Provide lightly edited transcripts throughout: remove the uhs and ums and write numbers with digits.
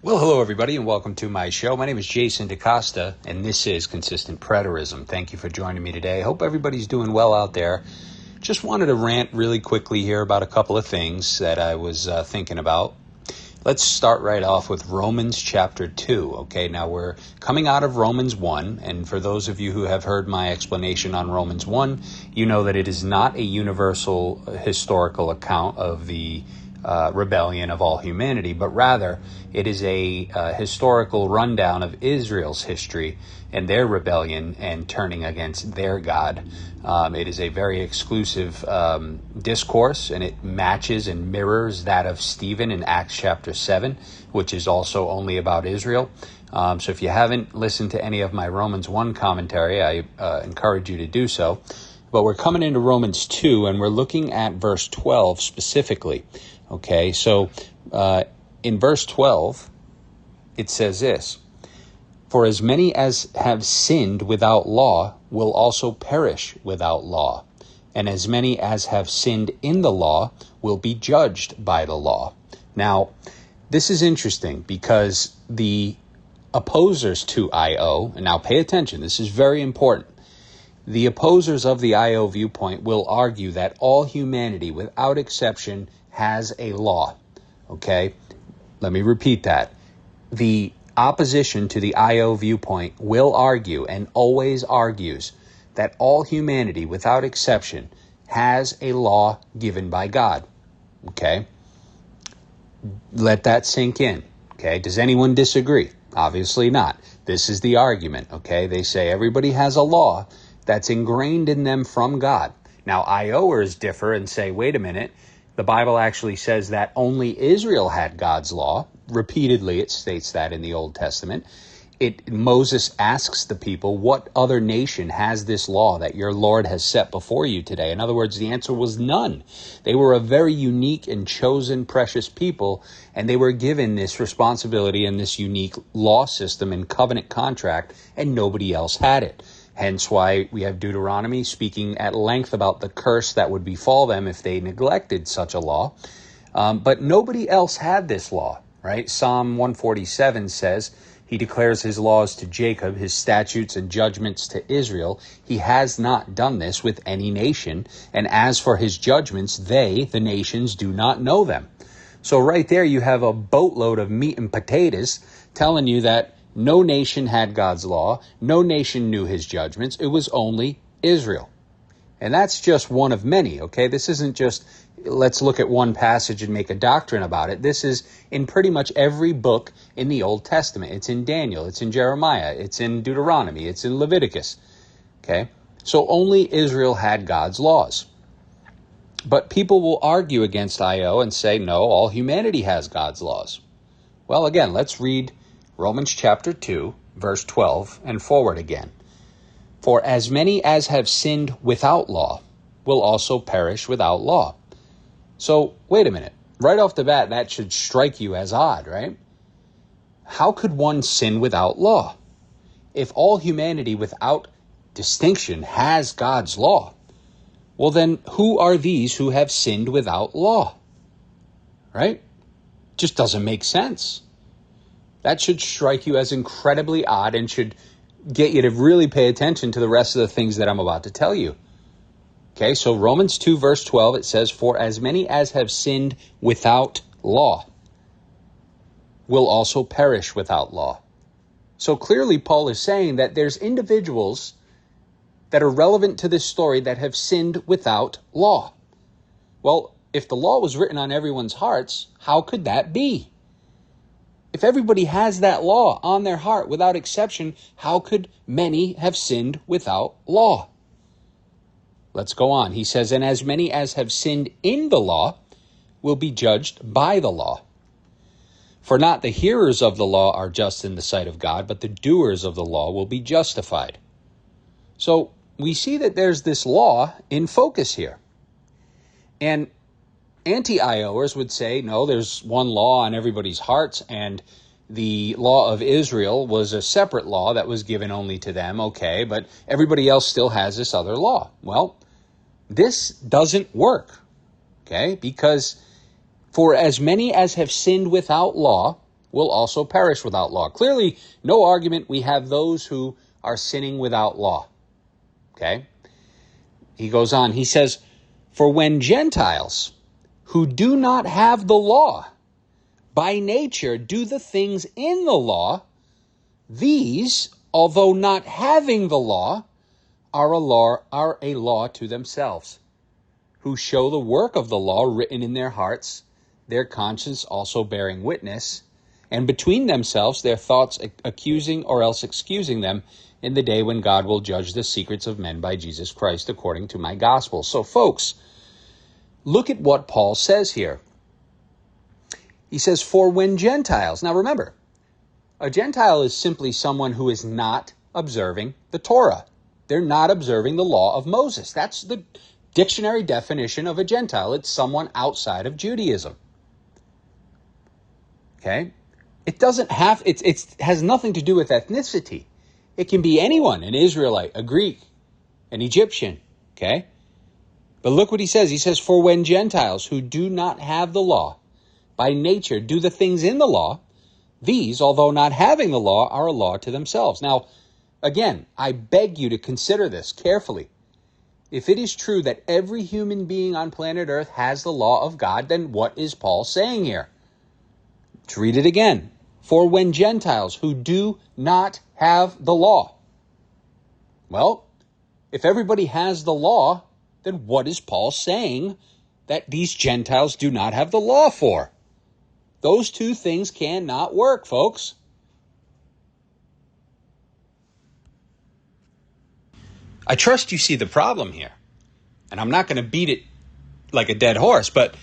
Well, hello everybody and welcome to my show. My name is Jason DeCosta and this is Consistent Preterism. Thank you for joining me today. Hope everybody's doing well out there. Just wanted to rant really quickly here about a couple of things that I was thinking about. Let's start right off with Romans chapter 2. Okay, now we're coming out of Romans 1, and for those of you who have heard my explanation on Romans 1, you know that it is not a universal historical account of the rebellion of all humanity, but rather it is a historical rundown of Israel's history and their rebellion and turning against their God. It is a very exclusive discourse, and it matches and mirrors that of Stephen in Acts chapter 7, which is also only about Israel. So if you haven't listened to any of my Romans 1 commentary, I encourage you to do so. But we're coming into Romans 2, and we're looking at verse 12 specifically. Okay, so in verse 12, it says this: "For as many as have sinned without law will also perish without law, and as many as have sinned in the law will be judged by the law." Now, this is interesting because the opposers to IO, and now pay attention, this is very important. The opposers of the IO viewpoint will argue that all humanity, without exception, has a law. Okay? Let me repeat that. The opposition to the IO viewpoint will argue, and always argues, that all humanity, without exception, has a law given by God. Okay? Let that sink in. Okay? Does anyone disagree? Obviously not. This is the argument. Okay? They say everybody has a law that's ingrained in them from God. Now, IOers differ and say, wait a minute, the Bible actually says that only Israel had God's law. Repeatedly, it states that in the Old Testament. Moses asks the people, what other nation has this law that your Lord has set before you today? In other words, the answer was none. They were a very unique and chosen, precious people, and they were given this responsibility and this unique law system and covenant contract, and nobody else had it. Hence why we have Deuteronomy speaking at length about the curse that would befall them if they neglected such a law. But nobody else had this law, right? Psalm 147 says, he declares his laws to Jacob, his statutes and judgments to Israel. He has not done this with any nation. And as for his judgments, they, the nations, do not know them. So right there you have a boatload of meat and potatoes telling you that no nation had God's law. No nation knew his judgments. It was only Israel. And that's just one of many, okay? This isn't just, let's look at one passage and make a doctrine about it. This is in pretty much every book in the Old Testament. It's in Daniel. It's in Jeremiah. It's in Deuteronomy. It's in Leviticus, okay? So only Israel had God's laws. But people will argue against IO and say, no, all humanity has God's laws. Well, again, let's read Romans chapter 2, verse 12, and forward again. "For as many as have sinned without law will also perish without law." So, wait a minute. Right off the bat, that should strike you as odd, right? How could one sin without law? If all humanity without distinction has God's law, well then, who are these who have sinned without law? Right? Just doesn't make sense. That should strike you as incredibly odd and should get you to really pay attention to the rest of the things that I'm about to tell you. Okay, so Romans 2 verse 12, it says, "For as many as have sinned without law will also perish without law." So clearly Paul is saying that there's individuals that are relevant to this story that have sinned without law. Well, if the law was written on everyone's hearts, how could that be? If everybody has that law on their heart without exception, how could many have sinned without law? Let's go on. He says, "And as many as have sinned in the law will be judged by the law. For not the hearers of the law are just in the sight of God, but the doers of the law will be justified." So we see that there's this law in focus here. And anti-IOers would say, no, there's one law on everybody's hearts, and the law of Israel was a separate law that was given only to them, okay, but everybody else still has this other law. Well, this doesn't work, okay, because for as many as have sinned without law will also perish without law. Clearly, no argument. We have those who are sinning without law. Okay? He goes on. He says, for when Gentiles who do not have the law by nature do the things in the law, these, although not having the law, are a law to themselves, who show the work of the law written in their hearts, their conscience also bearing witness, and between themselves their thoughts accusing or else excusing them in the day when God will judge the secrets of men by Jesus Christ according to my gospel. So folks, look at what Paul says here. He says, for when Gentiles, now remember, a Gentile is simply someone who is not observing the Torah. They're not observing the law of Moses. That's the dictionary definition of a Gentile. It's someone outside of Judaism. Okay? It has nothing to do with ethnicity. It can be anyone, an Israelite, a Greek, an Egyptian. Okay? But look what he says. He says, for when Gentiles who do not have the law by nature do the things in the law, these, although not having the law, are a law to themselves. Now, again, I beg you to consider this carefully. If it is true that every human being on planet Earth has the law of God, then what is Paul saying here? Let's read it again. For when Gentiles who do not have the law. Well, if everybody has the law, then what is Paul saying that these Gentiles do not have the law for? Those two things cannot work, folks. I trust you see the problem here. And I'm not going to beat it like a dead horse, but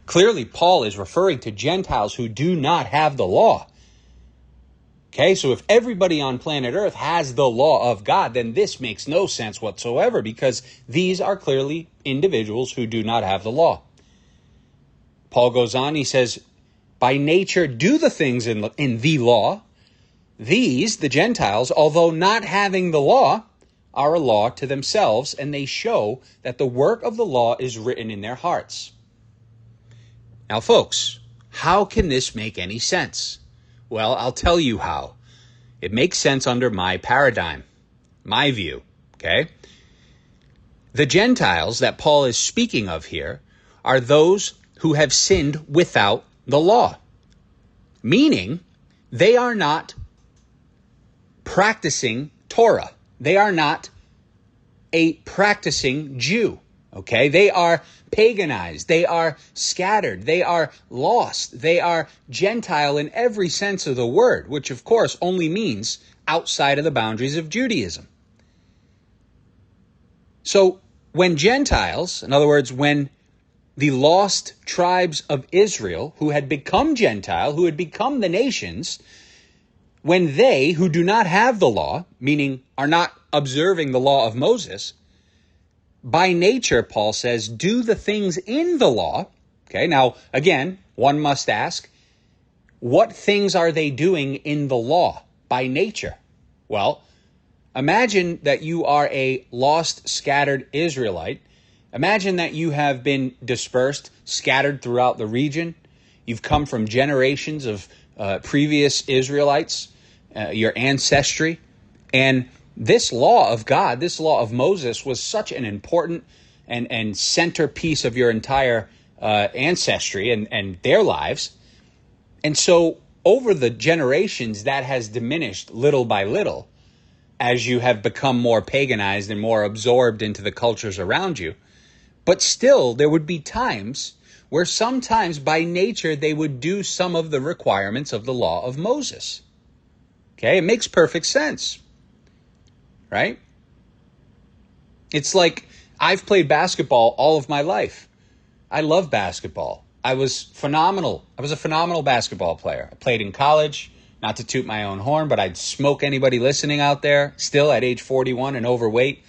clearly Paul is referring to Gentiles who do not have the law. Okay, so if everybody on planet Earth has the law of God, then this makes no sense whatsoever, because these are clearly individuals who do not have the law. Paul goes on, he says, by nature do the things in the law. These, the Gentiles, although not having the law, are a law to themselves, and they show that the work of the law is written in their hearts. Now, folks, how can this make any sense? Well, I'll tell you how. It makes sense under my paradigm, my view, okay? The Gentiles that Paul is speaking of here are those who have sinned without the law, meaning they are not practicing Torah. They are not a practicing Jew, okay? They are paganized. They are scattered. They are lost. They are Gentile in every sense of the word, which of course only means outside of the boundaries of Judaism. So when Gentiles, in other words, when the lost tribes of Israel, who had become Gentile, who had become the nations, when they, who do not have the law, meaning are not observing the law of Moses, by nature, Paul says, do the things in the law. Okay, now, again, one must ask, what things are they doing in the law by nature? Well, imagine that you are a lost, scattered Israelite. Imagine that you have been dispersed, scattered throughout the region. You've come from generations of previous Israelites, your ancestry. And this law of God, this law of Moses, was such an important and centerpiece of your entire ancestry and their lives. And so over the generations, that has diminished little by little as you have become more paganized and more absorbed into the cultures around you. But still, there would be times where sometimes by nature they would do some of the requirements of the law of Moses. Okay, it makes perfect sense, right? It's like I've played basketball all of my life. I love basketball. I was phenomenal. I was a phenomenal basketball player. I played in college, not to toot my own horn, but I'd smoke anybody listening out there, still at age 41 and overweight.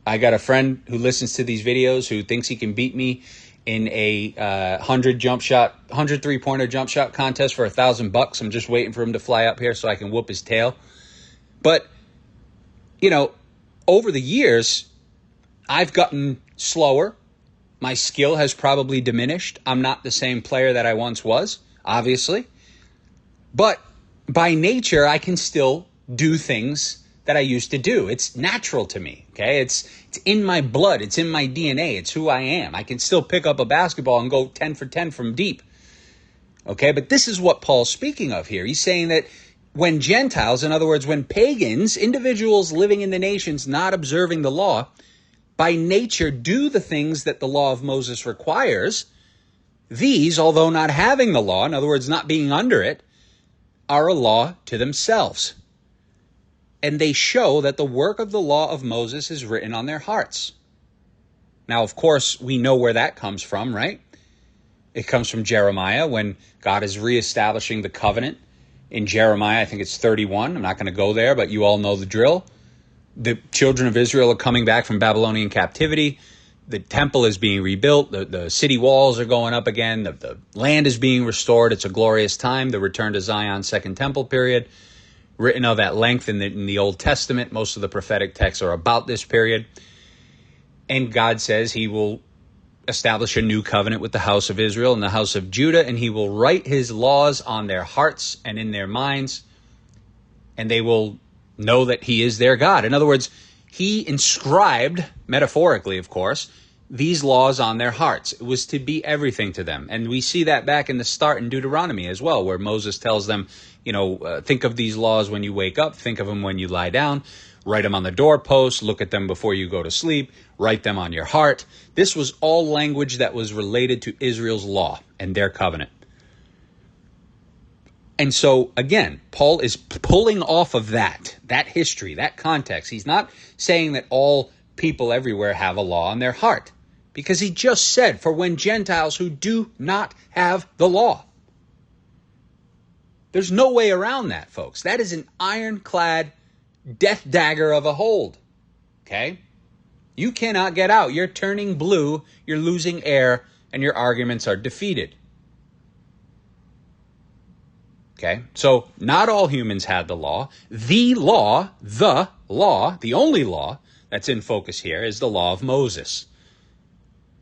I got a friend who listens to these videos who thinks he can beat me in a 100 3-pointer jump shot contest for $1,000. I'm just waiting for him to fly up here so I can whoop his tail. But, you know, over the years, I've gotten slower. My skill has probably diminished. I'm not the same player that I once was, obviously. But by nature, I can still do things that I used to do. It's natural to me, okay? It's in my blood. It's in my DNA. It's who I am. I can still pick up a basketball and go 10 for 10 from deep, okay? But this is what Paul's speaking of here. He's saying that when Gentiles, in other words, when pagans, individuals living in the nations not observing the law, by nature do the things that the law of Moses requires, these, although not having the law, in other words, not being under it, are a law to themselves. And they show that the work of the law of Moses is written on their hearts. Now, of course, we know where that comes from, right? It comes from Jeremiah when God is reestablishing the covenant. In Jeremiah, I think it's 31. I'm not going to go there, but you all know the drill. The children of Israel are coming back from Babylonian captivity. The temple is being rebuilt. The city walls are going up again. The land is being restored. It's a glorious time. The return to Zion, Second Temple period, written of at length in the Old Testament. Most of the prophetic texts are about this period. And God says he will establish a new covenant with the house of Israel and the house of Judah, and he will write his laws on their hearts and in their minds, and they will know that he is their God. In other words, he inscribed, metaphorically, of course, these laws on their hearts. It was to be everything to them. And we see that back in the start in Deuteronomy as well, where Moses tells them, think of these laws when you wake up, think of them when you lie down, write them on the doorpost, look at them before you go to sleep, write them on your heart. This was all language that was related to Israel's law and their covenant. And so, again, Paul is pulling off of that history, that context. He's not saying that all people everywhere have a law on their heart, because he just said, for when Gentiles who do not have the law. There's no way around that, folks. That is an ironclad death dagger of a hold, okay? You cannot get out. You're turning blue, you're losing air, and your arguments are defeated. Okay, so not all humans had the law. The only law that's in focus here is the law of Moses.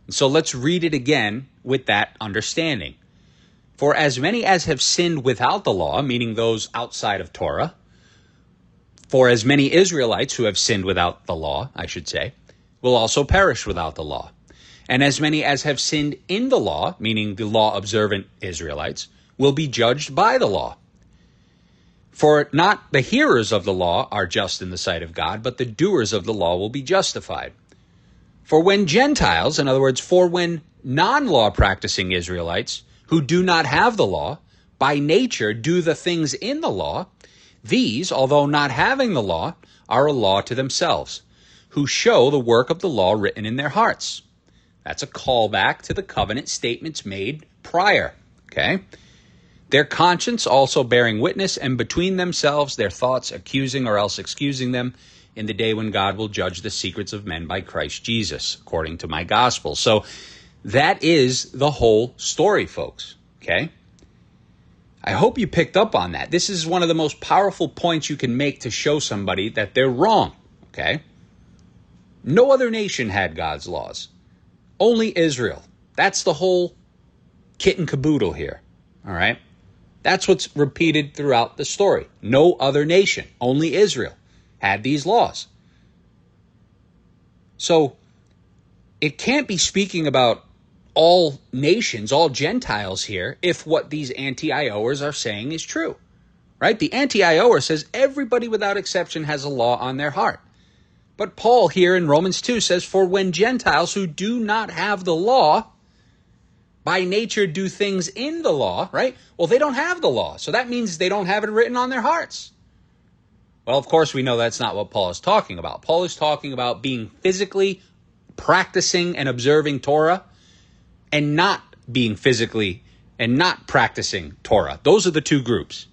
And so let's read it again with that understanding. For as many as have sinned without the law, meaning those outside of Torah, for as many Israelites who have sinned without the law, I should say, will also perish without the law. And as many as have sinned in the law, meaning the law-observant Israelites, will be judged by the law. For not the hearers of the law are just in the sight of God, but the doers of the law will be justified. For when Gentiles, in other words, for when non-law practicing Israelites, who do not have the law, by nature do the things in the law, these, although not having the law, are a law to themselves, who show the work of the law written in their hearts. That's a callback to the covenant statements made prior, okay? Their conscience also bearing witness, and between themselves their thoughts accusing or else excusing them in the day when God will judge the secrets of men by Christ Jesus, according to my gospel. So that is the whole story, folks, okay? I hope you picked up on that. This is one of the most powerful points you can make to show somebody that they're wrong, okay? No other nation had God's laws. Only Israel. That's the whole kit and caboodle here, all right? That's what's repeated throughout the story. No other nation, only Israel, had these laws. So it can't be speaking about all nations, all Gentiles here, if what these anti-IOers are saying is true, right? The anti-IOer says everybody without exception has a law on their heart. But Paul here in Romans 2 says, for when Gentiles who do not have the law by nature do things in the law, right? Well, they don't have the law. So that means they don't have it written on their hearts. Well, of course, we know that's not what Paul is talking about. Paul is talking about being physically practicing and observing Torah and not being physically and not practicing Torah. Those are the two groups.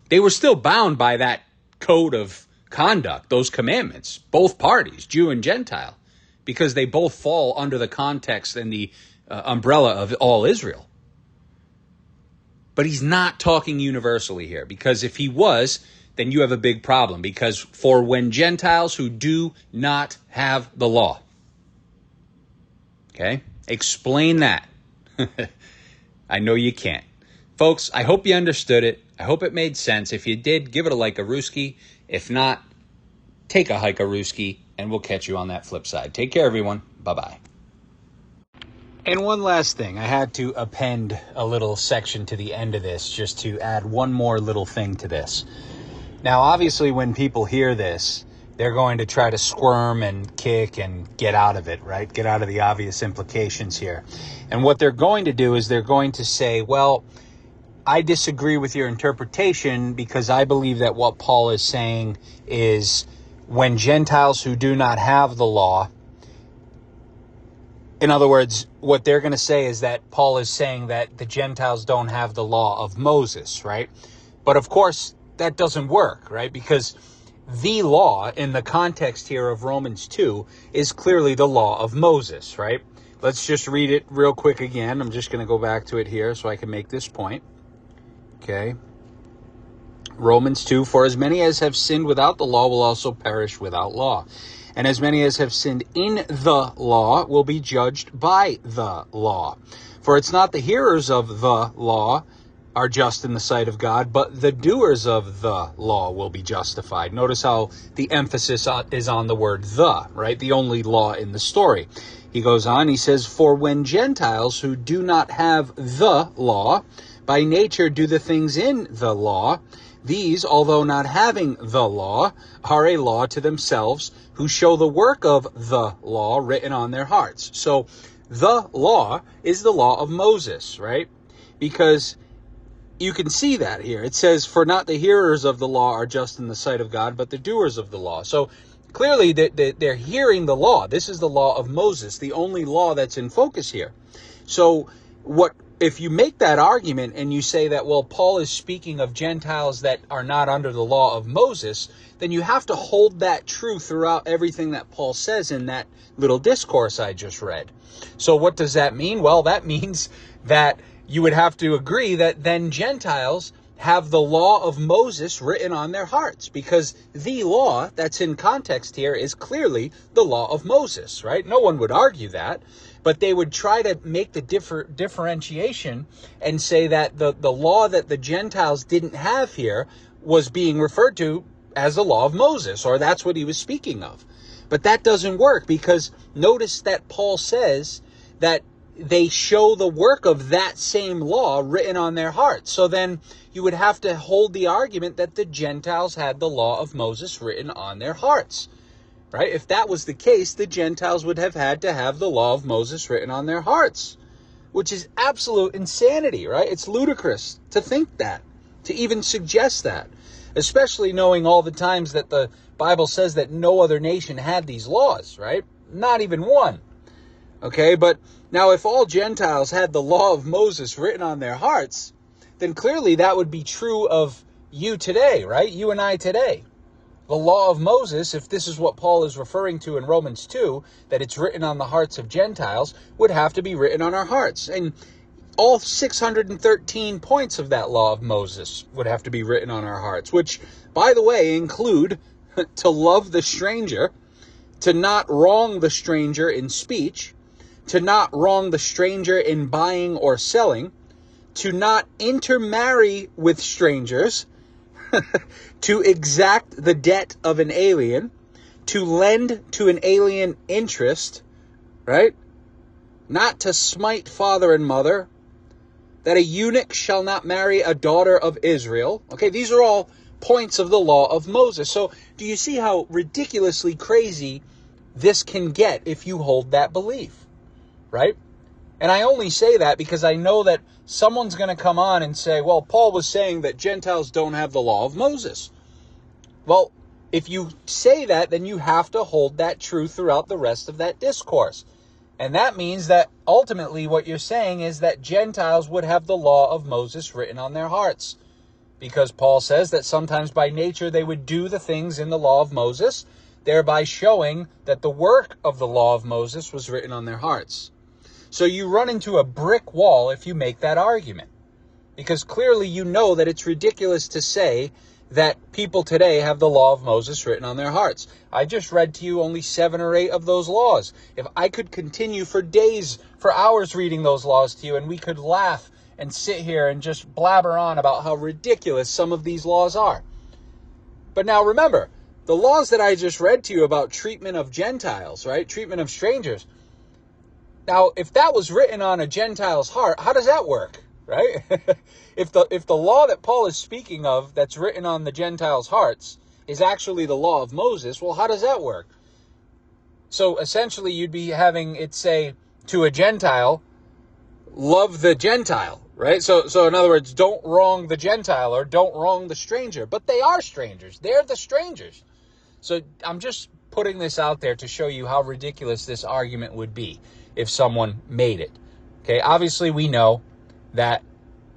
They were still bound by that code of conduct, those commandments, both parties, Jew and Gentile, because they both fall under the context and the umbrella of all Israel. But he's not talking universally here, because if he was, then you have a big problem, because for when Gentiles who do not have the law. Okay? Explain that. I know you can't. Folks, I hope you understood it. I hope it made sense. If you did, give it a like-a-rooski. If not, take a hike-a-rooski, and we'll catch you on that flip side. Take care, everyone. Bye-bye. And one last thing, I had to append a little section to the end of this just to add one more little thing to this. Now, obviously, when people hear this, they're going to try to squirm and kick and get out of it, right? Get out of the obvious implications here. And what they're going to do is they're going to say, well, I disagree with your interpretation because I believe that what Paul is saying is when Gentiles who do not have the law, in other words, what they're going to say is that Paul is saying that the Gentiles don't have the law of Moses, right? But of course, that doesn't work, right? Because the law in the context here of Romans 2 is clearly the law of Moses, right? Let's just read it real quick again. I'm just going to go back to it here so I can make this point. Okay. Romans 2, for as many as have sinned without the law will also perish without law. And as many as have sinned in the law will be judged by the law. For it's not the hearers of the law are just in the sight of God, but the doers of the law will be justified. Notice how the emphasis is on the word the, right? The only law in the story. He goes on, he says, for when Gentiles who do not have the law, by nature do the things in the law, these, although not having the law, are a law to themselves, who show the work of the law written on their hearts. So the law is the law of Moses, right? Because you can see that here. It says, for not the hearers of the law are just in the sight of God, but the doers of the law. So clearly they're hearing the law. This is the law of Moses, the only law that's in focus here. So if you make that argument and you say that, well, Paul is speaking of Gentiles that are not under the law of Moses, then you have to hold that true throughout everything that Paul says in that little discourse I just read. So what does that mean? Well, that means that you would have to agree that then Gentiles have the law of Moses written on their hearts, because the law that's in context here is clearly the law of Moses, right? No one would argue that, but they would try to make the differentiation and say that the law that the Gentiles didn't have here was being referred to as the law of Moses, or that's what he was speaking of. But that doesn't work, because notice that Paul says that they show the work of that same law written on their hearts. So then you would have to hold the argument that the Gentiles had the law of Moses written on their hearts, right? If that was the case, the Gentiles would have had to have the law of Moses written on their hearts, which is absolute insanity, right? It's ludicrous to think that, to even suggest that, especially knowing all the times that the Bible says that no other nation had these laws, right? Not even one. Okay, but now if all Gentiles had the law of Moses written on their hearts, then clearly that would be true of you today, right? You and I today. The law of Moses, if this is what Paul is referring to in Romans 2, that it's written on the hearts of Gentiles, would have to be written on our hearts. And all 613 points of that law of Moses would have to be written on our hearts, which, by the way, include to love the stranger, to not wrong the stranger in speech, to not wrong the stranger in buying or selling, to not intermarry with strangers, to exact the debt of an alien, to lend to an alien interest, right? Not to smite father and mother, that a eunuch shall not marry a daughter of Israel. Okay, these are all points of the law of Moses. So do you see how ridiculously crazy this can get if you hold that belief? Right? And I only say that because I know that someone's going to come on and say, well, Paul was saying that Gentiles don't have the law of Moses. Well, if you say that, then you have to hold that true throughout the rest of that discourse. And that means that ultimately what you're saying is that Gentiles would have the law of Moses written on their hearts. Because Paul says that sometimes by nature they would do the things in the law of Moses, thereby showing that the work of the law of Moses was written on their hearts. So you run into a brick wall if you make that argument, because clearly you know that it's ridiculous to say that people today have the law of Moses written on their hearts. I just read to you only 7 or 8 of those laws. If I could continue for days, for hours reading those laws to you, and we could laugh and sit here and just blabber on about how ridiculous some of these laws are. But now remember, the laws that I just read to you about treatment of Gentiles, right? Treatment of strangers. Now, if that was written on a Gentile's heart, how does that work, right? If the law that Paul is speaking of that's written on the Gentiles' hearts is actually the law of Moses, well, how does that work? So essentially you'd be having it say to a Gentile, love the Gentile, right? So in other words, don't wrong the Gentile or don't wrong the stranger. But they are strangers. They're the strangers. So I'm just putting this out there to show you how ridiculous this argument would be if someone made it. Okay, obviously we know that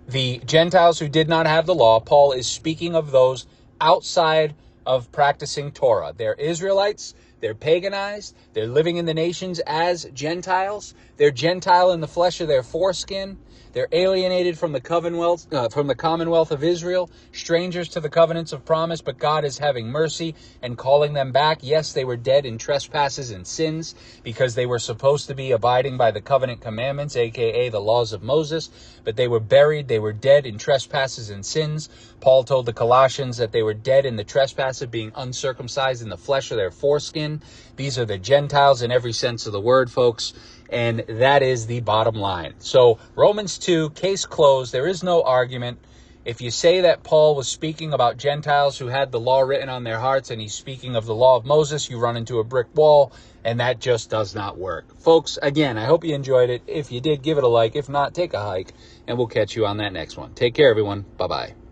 the Gentiles who did not have the law, Paul is speaking of those outside of practicing Torah. They're Israelites. They're paganized. They're living in the nations as Gentiles. They're Gentile in the flesh of their foreskin. They're alienated from the commonwealth of Israel, strangers to the covenants of promise, but God is having mercy and calling them back. Yes, they were dead in trespasses and sins because they were supposed to be abiding by the covenant commandments, aka the laws of Moses, but they were buried. They were dead in trespasses and sins. Paul told the Colossians that they were dead in the trespass of being uncircumcised in the flesh of their foreskin. These are the Gentiles in every sense of the word, folks. And that is the bottom line. So Romans 2, case closed. There is no argument. If you say that Paul was speaking about Gentiles who had the law written on their hearts and he's speaking of the law of Moses, you run into a brick wall, and that just does not work. Folks, again, I hope you enjoyed it. If you did, give it a like. If not, take a hike, and we'll catch you on that next one. Take care, everyone. Bye-bye.